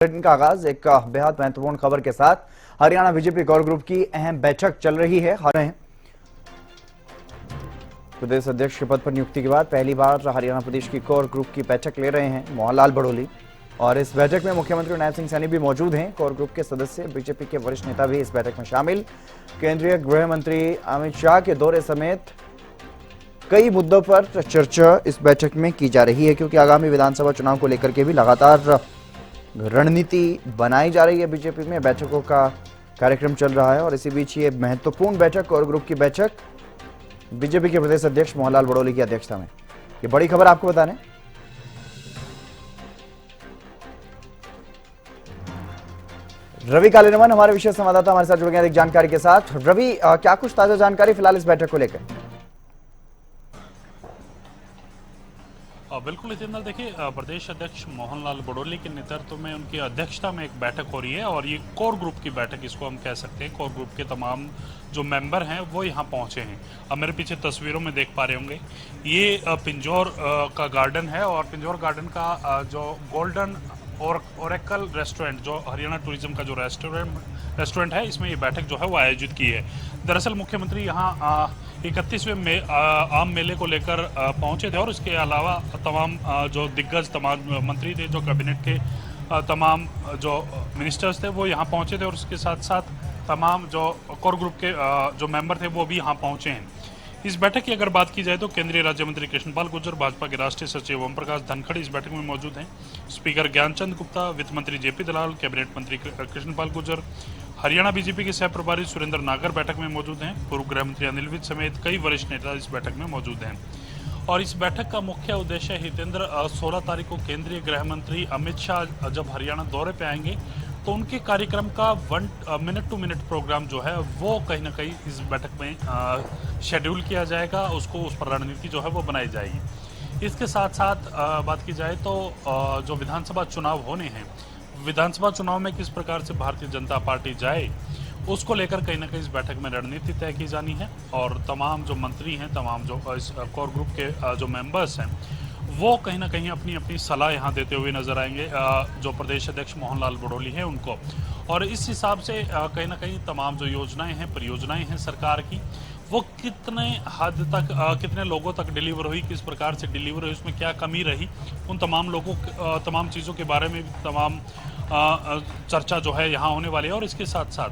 Bulletin का आगाज एक बेहद महत्वपूर्ण खबर के साथ। हरियाणा बीजेपी कोर ग्रुप की अहम बैठक चल रही है। प्रदेश अध्यक्ष के पद पर नियुक्ति के बाद पहली बार हरियाणा प्रदेश की कोर ग्रुप की बैठक ले रहे हैं मोहनलाल बड़ोली, और इस बैठक में मुख्यमंत्री नायब सिंह सैनी भी मौजूद हैं। कोर ग्रुप के सदस्य, बीजेपी के वरिष्ठ नेता भी इस बैठक में शामिल। केंद्रीय गृह मंत्री अमित शाह के दौरे समेत कई मुद्दों पर चर्चा इस बैठक में की जा रही है, क्योंकि आगामी विधानसभा चुनाव को लेकर के भी लगातार रणनीति बनाई जा रही है। बीजेपी में बैठकों का कार्यक्रम चल रहा है और इसी बीच ये महत्वपूर्ण बैठक कोर ग्रुप की बैठक बीजेपी के प्रदेश अध्यक्ष मोहनलाल बड़ोली की अध्यक्षता में। ये बड़ी खबर आपको बता दें, रवि कालेनमन हमारे विशेष संवाददाता हमारे साथ जुड़ गए एक जानकारी के साथ। रवि, क्या कुछ ताजा जानकारी फिलहाल इस बैठक को लेकर? बिल्कुल हितेंद्र, देखिए प्रदेश अध्यक्ष मोहनलाल बड़ोली के नेतृत्व में उनकी अध्यक्षता में एक बैठक हो रही है और ये कोर ग्रुप की बैठक इसको हम कह सकते हैं। कोर ग्रुप के तमाम जो मेंबर हैं वो यहाँ पहुँचे हैं। अब मेरे पीछे तस्वीरों में देख पा रहे होंगे, ये पिंजौर का गार्डन है और पिंजौर गार्डन का जो गोल्डन और ओरेकल रेस्टोरेंट, जो हरियाणा टूरिज्म का जो रेस्टोरेंट है, इसमें ये बैठक जो है वो आयोजित की है। दरअसल मुख्यमंत्री यहाँ 31वें आम मेले को लेकर पहुंचे थे और इसके अलावा तमाम जो दिग्गज तमाम मंत्री थे, जो कैबिनेट के तमाम जो मिनिस्टर्स थे वो यहाँ पहुंचे थे और उसके साथ साथ तमाम जो कोर ग्रुप के जो मेंबर थे वो भी यहाँ पहुंचे हैं। इस बैठक की अगर बात की जाए तो केंद्रीय राज्य मंत्री कृष्णपाल गुर्जर, भाजपा के राष्ट्रीय सचिव ओम प्रकाश धनखड़ इस बैठक में मौजूद हैं। स्पीकर ज्ञानचंद गुप्ता, वित्त मंत्री जेपी दलाल, कैबिनेट मंत्री कृष्णपाल गुर्जर, हरियाणा बीजेपी के सह प्रभारी सुरेंद्र नागर बैठक में मौजूद हैं। पूर्व गृह मंत्री अनिल विज समेत कई वरिष्ठ नेता इस बैठक में मौजूद हैं। और इस बैठक का मुख्य उद्देश्य हितेंद्र, 16 तारीख को केंद्रीय गृह मंत्री अमित शाह जब हरियाणा दौरे पे आएंगे तो उनके कार्यक्रम का 1 मिनट टू मिनट प्रोग्राम जो है वो कहीं ना कहीं इस बैठक में शेड्यूल किया जाएगा। उसको उस पर रणनीति जो है वो बनाई जाएगी। इसके साथ साथ बात की जाए तो जो विधानसभा चुनाव होने हैं, विधानसभा चुनाव में किस प्रकार से भारतीय जनता पार्टी जाए उसको लेकर कहीं ना कहीं इस बैठक में रणनीति तय की जानी है। और तमाम जो मंत्री हैं, तमाम जो इस कोर ग्रुप के जो मेंबर्स हैं, वो कहीं ना कहीं अपनी अपनी सलाह यहाँ देते हुए नजर आएंगे जो प्रदेश अध्यक्ष मोहनलाल बड़ोली हैं उनको। और इस हिसाब से कहीं ना कहीं तमाम जो योजनाएं हैं, परियोजनाएं हैं सरकार की, वो कितने हद तक कितने लोगों तक डिलीवर हुई, किस प्रकार से डिलीवर हुई, उसमें क्या कमी रही, उन तमाम लोगों तमाम चीज़ों के बारे में तमाम चर्चा जो है यहाँ होने वाली है। और इसके साथ साथ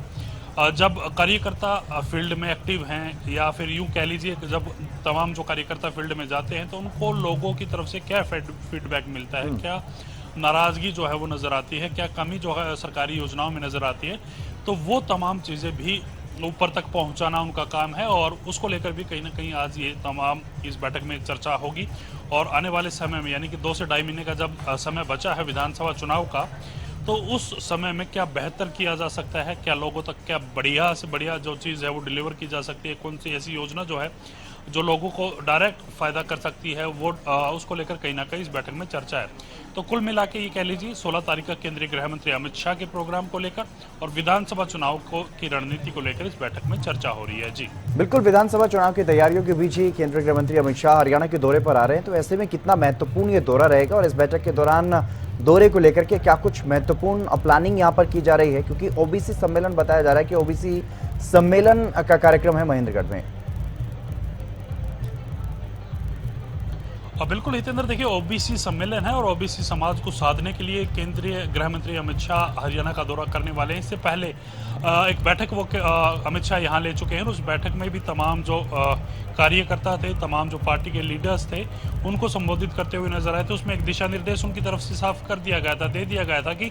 जब कार्यकर्ता फील्ड में एक्टिव हैं, या फिर यूँ कह लीजिए जब तमाम जो कार्यकर्ता फील्ड में जाते हैं तो उनको लोगों की तरफ से क्या फीडबैक मिलता है, क्या नाराज़गी जो है वो नज़र आती है, क्या कमी जो है सरकारी योजनाओं में नज़र आती है, तो वो तमाम चीज़ें भी ऊपर तक पहुंचाना उनका काम है। और उसको लेकर भी कहीं ना कहीं आज ये तमाम इस बैठक में चर्चा होगी। और आने वाले समय में, यानी कि 2 से 2.5 महीने का जब समय बचा है विधानसभा चुनाव का, तो उस समय में क्या बेहतर किया जा सकता है, क्या लोगों तक क्या बढ़िया से बढ़िया जो चीज़ है वो डिलीवर की जा सकती है, कौन सी ऐसी योजना जो है जो लोगों को डायरेक्ट फायदा कर सकती है, वो उसको लेकर कहीं ना कहीं इस बैठक में चर्चा है। तो कुल मिला के ये कह लीजिए 16 तारीख का केंद्रीय गृह मंत्री अमित शाह के प्रोग्राम को लेकर और विधानसभा चुनाव की रणनीति को लेकर इस बैठक में चर्चा हो रही है। जी बिल्कुल, विधानसभा चुनाव की तैयारियों के बीच ही केंद्रीय गृह मंत्री अमित शाह हरियाणा के दौरे पर आ रहे हैं, तो ऐसे में कितना महत्वपूर्ण ये दौरा रहेगा और इस बैठक के दौरान दौरे को लेकर के क्या कुछ महत्वपूर्ण प्लानिंग यहाँ पर की जा रही है, क्योंकि ओबीसी सम्मेलन बताया जा रहा है कि ओबीसी सम्मेलन का कार्यक्रम है महेंद्रगढ़ में। बिल्कुल हितेंद्र, देखिए ओबीसी सम्मेलन है और ओबीसी समाज को साधने के लिए केंद्रीय गृह मंत्री अमित शाह हरियाणा का दौरा करने वाले हैं। इससे पहले एक बैठक वो अमित शाह यहाँ ले चुके हैं। उस बैठक में भी तमाम जो कार्यकर्ता थे, तमाम जो पार्टी के लीडर्स थे, उनको संबोधित करते हुए नजर आए थे। उसमें एक दिशा निर्देश उनकी तरफ से साफ कर दिया गया था, दे दिया गया था कि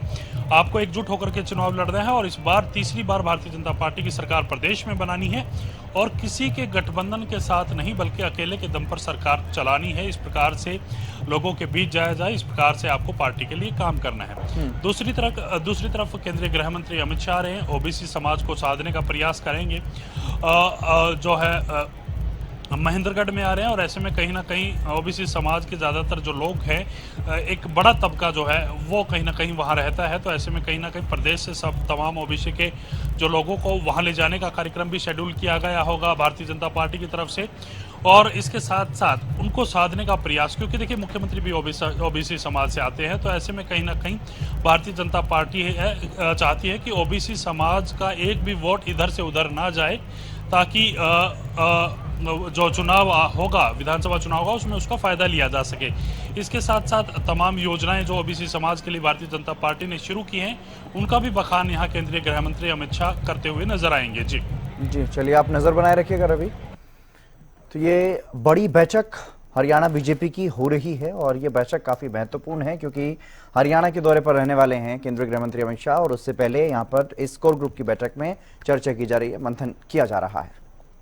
आपको एकजुट होकर के चुनाव लड़ना है और इस बार तीसरी बार भारतीय जनता पार्टी की सरकार प्रदेश में बनानी है और किसी के गठबंधन के साथ नहीं बल्कि अकेले के दम पर सरकार चलानी है। इस प्रकार से लोगों के बीच जाया जाए, इस प्रकार से आपको पार्टी के लिए काम करना है। दूसरी तरफ केंद्रीय गृह मंत्री अमित शाह रहे ओबीसी समाज को साधने का प्रयास करेंगे। जो है महेंद्रगढ़ में आ रहे हैं और ऐसे में कहीं ना कहीं ओबीसी समाज के ज़्यादातर जो लोग हैं, एक बड़ा तबका जो है वो कहीं ना कहीं वहाँ रहता है। तो ऐसे में कहीं ना कहीं प्रदेश से सब तमाम ओबीसी के जो लोगों को वहाँ ले जाने का कार्यक्रम भी शेड्यूल किया गया होगा भारतीय जनता पार्टी की तरफ से। और इसके साथ साथ उनको साधने का प्रयास, क्योंकि देखिए मुख्यमंत्री भी ओबीसी समाज से आते हैं, तो ऐसे में कहीं ना कहीं भारतीय जनता पार्टी चाहती है कि ओबीसी समाज का एक भी वोट इधर से उधर ना जाए, ताकि जो चुनाव होगा, विधानसभा चुनाव होगा, उसमें उसका फायदा लिया जा सके। इसके साथ साथ तमाम योजनाएं जो ओबीसी समाज के लिए भारतीय जनता पार्टी ने शुरू की हैं, उनका भी बखान यहाँ केंद्रीय गृह मंत्री अमित शाह करते हुए नजर आएंगे। जी चलिए, आप नजर बनाए रखिएगा रवि। तो ये बड़ी बैठक हरियाणा बीजेपी की हो रही है और ये बैठक काफी महत्वपूर्ण है, क्योंकि हरियाणा के दौरे पर रहने वाले हैं केंद्रीय गृह मंत्री अमित शाह, और उससे पहले यहाँ पर इस कोर ग्रुप की बैठक में चर्चा की जा रही है, मंथन किया जा रहा है।